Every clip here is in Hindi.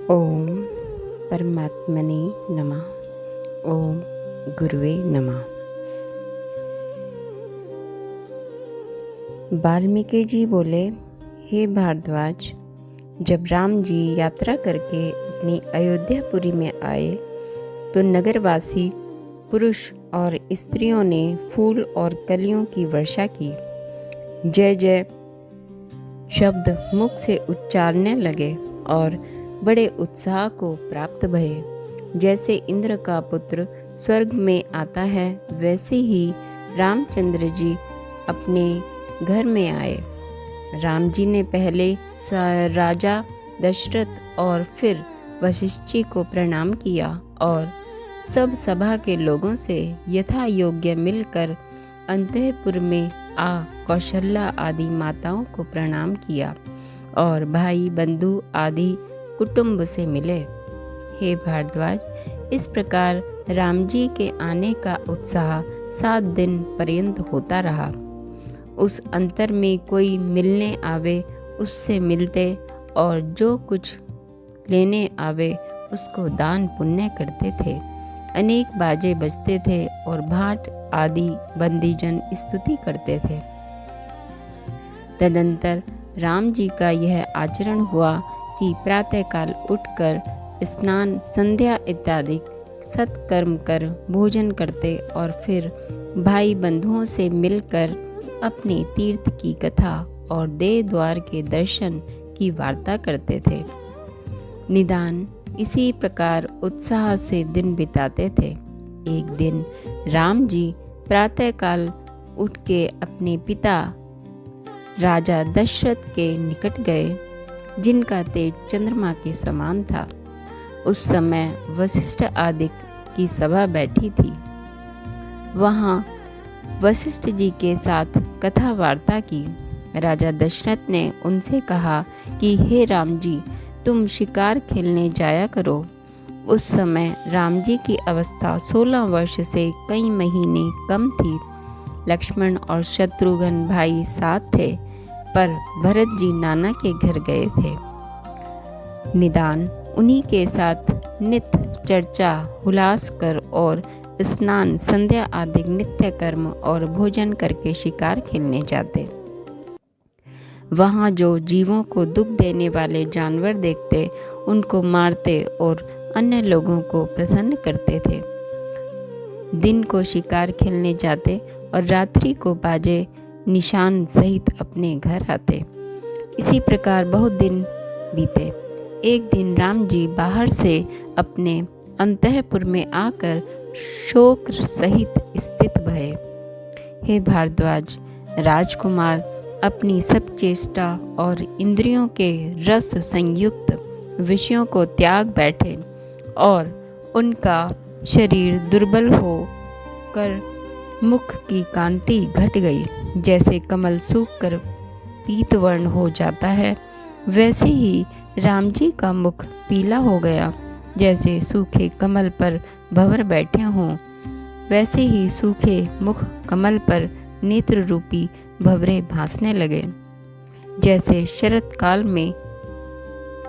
ओम परमात्मने नमः। ओम गुरुवे नमः। वाल्मीकि जी बोले, हे भारद्वाज, जब राम जी यात्रा करके अपनी अयोध्यापुरी में आए तो नगरवासी पुरुष और स्त्रियों ने फूल और कलियों की वर्षा की। जय जय शब्द मुख से उच्चारने लगे और बड़े उत्साह को प्राप्त भये। जैसे इंद्र का पुत्र स्वर्ग में आता है, वैसे ही रामचंद्र जी अपने घर में आए। राम जी ने पहले राजा दशरथ और फिर वशिष्ठ जी को प्रणाम किया और सब सभा के लोगों से यथा योग्य मिलकर अंतःपुर में आ कौशल्या आदि माताओं को प्रणाम किया और भाई बंधु आदि कुटुंब से मिले। हे भारद्वाज, इस प्रकार राम जी के आने का उत्साह 7 दिन पर्यंत होता रहा। उस अंतर में कोई मिलने आवे उससे मिलते और जो कुछ लेने आवे उसको दान पुण्य करते थे। अनेक बाजे बजते थे और भाट आदि बंदीजन स्तुति करते थे। तदंतर राम जी का यह आचरण हुआ कि प्रातःकाल उठकर स्नान संध्या इत्यादि सत्कर्म कर भोजन करते और फिर भाई बंधुओं से मिलकर अपने तीर्थ की कथा और देह द्वार के दर्शन की वार्ता करते थे। निदान इसी प्रकार उत्साह से दिन बिताते थे। एक दिन राम जी प्रातःकाल उठ के अपने पिता राजा दशरथ के निकट गए, जिनका तेज चंद्रमा के समान था। उस समय वशिष्ठ आदि की सभा बैठी थी। वहाँ वशिष्ठ जी के साथ कथा वार्ता की। राजा दशरथ ने उनसे कहा कि हे राम जी, तुम शिकार खेलने जाया करो। उस समय राम जी की अवस्था 16 वर्ष से कई महीने कम थी। लक्ष्मण और शत्रुघ्न भाई साथ थे, पर भरत जी नाना के घर गए थे। निदान उन्हीं के साथ नित्य चर्चा हुलास कर और स्नान संध्या आदि नित्य कर्म और भोजन करके शिकार खेलने जाते। वहाँ जो जीवों को दुख देने वाले जानवर देखते उनको मारते और अन्य लोगों को प्रसन्न करते थे। दिन को शिकार खेलने जाते और रात्रि को बाजे निशान सहित अपने घर आते। इसी प्रकार बहुत दिन बीते। एक दिन राम जी बाहर से अपने अंतःपुर में आकर शोक सहित स्थित भये। हे भारद्वाज, राजकुमार अपनी सब चेष्टा और इंद्रियों के रस संयुक्त विषयों को त्याग बैठे और उनका शरीर दुर्बल हो कर मुख की कांति घट गई। जैसे कमल सूखकर पीत वर्ण हो जाता है, वैसे ही राम जी का मुख पीला हो गया। जैसे सूखे कमल पर भंवर बैठे हों, वैसे ही सूखे मुख कमल पर नेत्र रूपी भंवरे भासने लगे। जैसे शरत काल में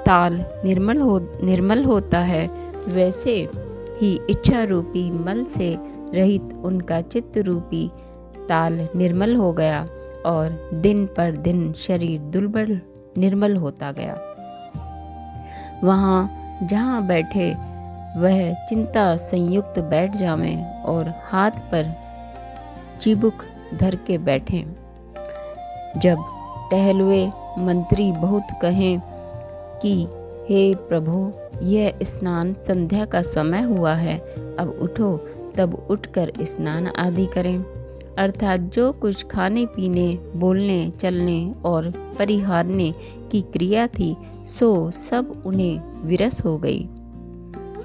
ताल निर्मल होता है, वैसे ही इच्छा रूपी मल से रहित उनका चित्त रूपी ताल निर्मल हो गया और दिन पर दिन शरीर दुर्बल निर्मल होता गया। वहाँ जहाँ बैठे वह चिंता संयुक्त बैठ जावें और हाथ पर चिबुक धर के बैठें। जब टहलुए मंत्री बहुत कहें कि हे प्रभु, यह स्नान संध्या का समय हुआ है, अब उठो, तब उठकर स्नान आदि करें। अर्थात जो कुछ खाने पीने, बोलने चलने और परिहारने की क्रिया थी, सो सब उन्हें विरस हो गई।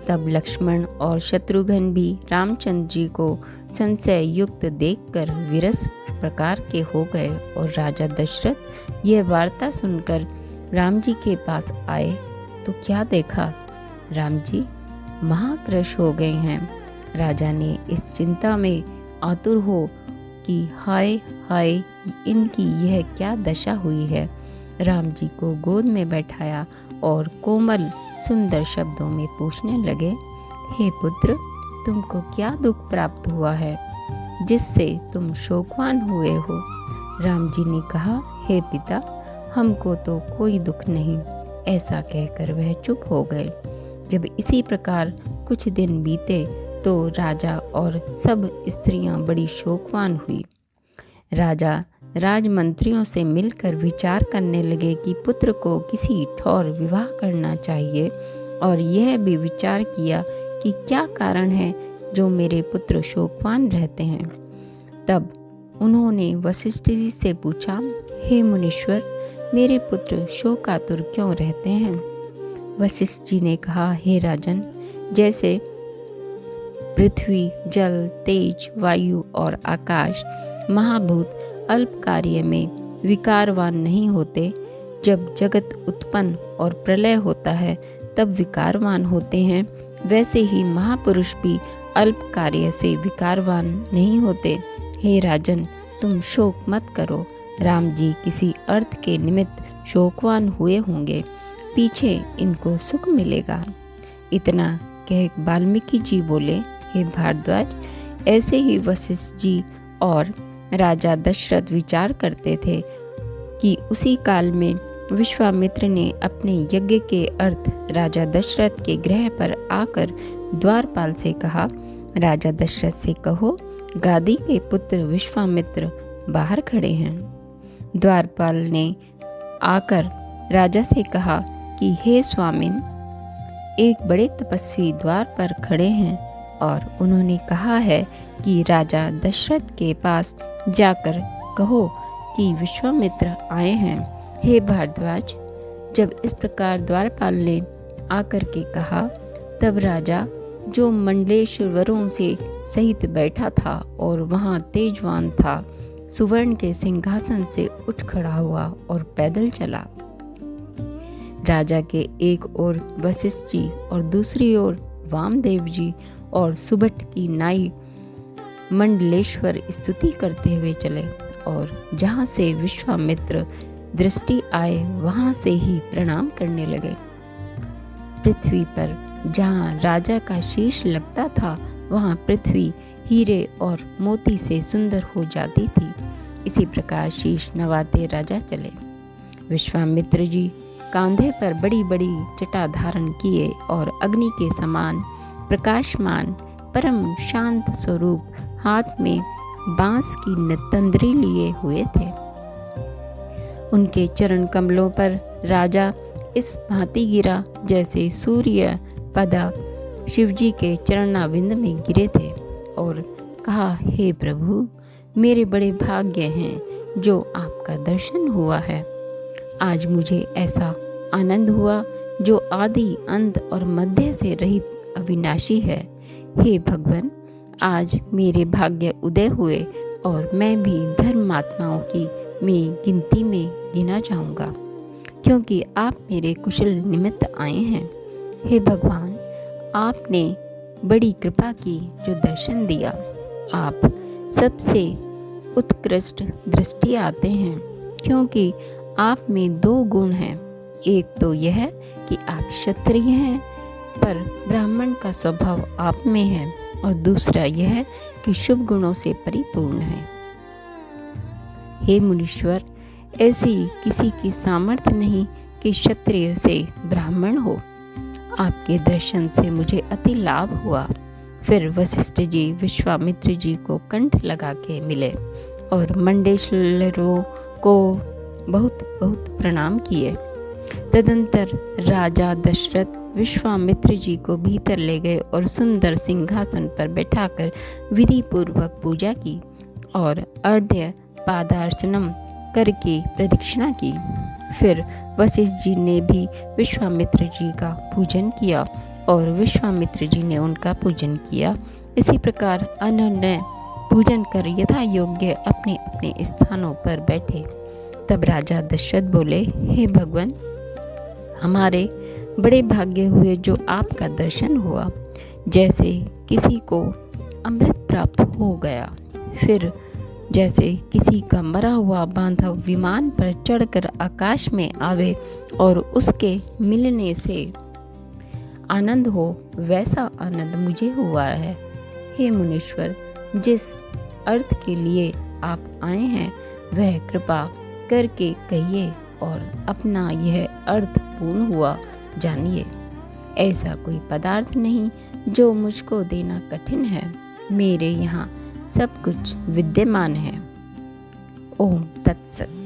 तब लक्ष्मण और शत्रुघ्न भी रामचंद्र जी को संशय युक्त देखकर विरस प्रकार के हो गए और राजा दशरथ यह वार्ता सुनकर राम जी के पास आए तो क्या देखा, राम जी महाक्रश हो गए हैं। राजा ने इस चिंता में आतुर हो कि हाय हाय, इनकी यह क्या दशा हुई है। राम जी को गोद में बैठाया और कोमल सुंदर शब्दों में पूछने लगे, हे पुत्र, तुमको क्या दुख प्राप्त हुआ है जिससे तुम शोकवान हुए हो? राम जी ने कहा, हे पिता, हमको तो कोई दुख नहीं। ऐसा कहकर वह चुप हो गए। जब इसी प्रकार कुछ दिन बीते तो राजा और सब स्त्रियां बड़ी शोकवान हुई। राजा राजमंत्रियों से मिलकर विचार करने लगे कि पुत्र को किसी ठौर विवाह करना चाहिए, और यह भी विचार किया कि क्या कारण है जो मेरे पुत्र शोकवान रहते हैं। तब उन्होंने वशिष्ठ जी से पूछा, हे मुनीश्वर, मेरे पुत्र शोकातुर क्यों रहते हैं? वशिष्ठ जी ने कहा, हे राजन, जैसे पृथ्वी, जल, तेज, वायु और आकाश महाभूत अल्प कार्य में विकारवान नहीं होते, जब जगत उत्पन्न और प्रलय होता है तब विकारवान होते हैं, वैसे ही महापुरुष भी अल्प कार्य से विकारवान नहीं होते। हे राजन, तुम शोक मत करो। राम जी किसी अर्थ के निमित्त शोकवान हुए होंगे, पीछे इनको सुख मिलेगा। इतना कह वाल्मीकि जी बोले, हे भारद्वाज, ऐसे ही वशिष्ठ जी और राजा दशरथ विचार करते थे कि उसी काल में विश्वामित्र ने अपने यज्ञ के अर्थ राजा दशरथ के गृह पर आकर द्वारपाल से कहा, राजा दशरथ से कहो, गादी के पुत्र विश्वामित्र बाहर खड़े हैं। द्वारपाल ने आकर राजा से कहा कि हे स्वामिन, एक बड़े तपस्वी द्वार पर खड़े हैं और उन्होंने कहा है कि राजा दशरथ के पास जाकर कहो कि विश्वामित्र आए हैं। हे भारद्वाज, जब इस प्रकार द्वारपाल ने आकर के कहा, तब राजा, जो मंडलेश्वरों से सहित बैठा था और वहाँ तेजवान था, सुवर्ण के सिंहासन से उठ खड़ा हुआ और पैदल चला। राजा के एक ओर वशिष्ठ जी और दूसरी ओर वामदेव जी और सुबट की नाई मंडलेश्वर स्तुति करते हुए चले, और जहाँ से विश्वामित्र दृष्टि आए वहाँ से ही प्रणाम करने लगे। पृथ्वी पर जहाँ राजा का शीश लगता था, वहाँ पृथ्वी हीरे और मोती से सुंदर हो जाती थी। इसी प्रकार शीश नवाते राजा चले। विश्वामित्र जी कांधे पर बड़ी बड़ी जटा धारण किए और अग्नि के समान प्रकाशमान परम शांत स्वरूप हाथ में बांस की तंद्री लिए हुए थे। उनके चरण कमलों पर राजा इस भांति गिरा जैसे सूर्य पदा शिवजी के चरणाविंद में गिरे थे, और कहा, हे प्रभु, मेरे बड़े भाग्य हैं जो आपका दर्शन हुआ है। आज मुझे ऐसा आनंद हुआ जो आदि अंत और मध्य से रहित अविनाशी है। हे भगवान, आज मेरे भाग्य उदय हुए और मैं भी धर्मात्माओं की गिनती में गिना जाऊंगा, क्योंकि आप मेरे कुशल निमित्त आए हैं। हे भगवान, आपने बड़ी कृपा की जो दर्शन दिया। आप सबसे उत्कृष्ट दृष्टि आते हैं, क्योंकि आप में दो गुण हैं। एक तो यह कि आप क्षत्रिय हैं, पर ब्राह्मण का स्वभाव आप में है, और दूसरा यह कि शुभ गुणों से परिपूर्ण है। हे मुनीश्वर, ऐसी किसी की सामर्थ्य नहीं कि क्षत्रिय से ब्राह्मण हो। आपके दर्शन से मुझे अति लाभ हुआ। फिर वशिष्ठ जी विश्वामित्र जी को कंठ लगा के मिले और मंडलेश्वरों को बहुत बहुत प्रणाम किए। तदंतर राजा दशरथ विश्वामित्र जी को भीतर ले गए और सुंदर सिंहासन पर बैठाकर विधि पूर्वक पूजा की और अर्घ्य पादार्चनम करके प्रदक्षिणा की। फिर वशिष्ठ जी ने भी विश्वामित्र जी का पूजन किया और विश्वामित्र जी ने उनका पूजन किया। इसी प्रकार अनन्य पूजन कर यथा योग्य अपने अपने स्थानों पर बैठे। तब राजा दशरथ बोले, हे भगवान, हमारे बड़े भाग्य हुए जो आपका दर्शन हुआ। जैसे किसी को अमृत प्राप्त हो गया, फिर जैसे किसी का मरा हुआ बांधा विमान पर चढ़कर आकाश में आवे और उसके मिलने से आनंद हो वैसा आनंद मुझे हुआ है। हे मुनीश्वर, जिस अर्थ के लिए आप आए हैं वह कृपा करके कहिए और अपना यह अर्थ पूर्ण हुआ जानिए। ऐसा कोई पदार्थ नहीं जो मुझको देना कठिन है। मेरे यहाँ सब कुछ विद्यमान है। ओम तत्सत।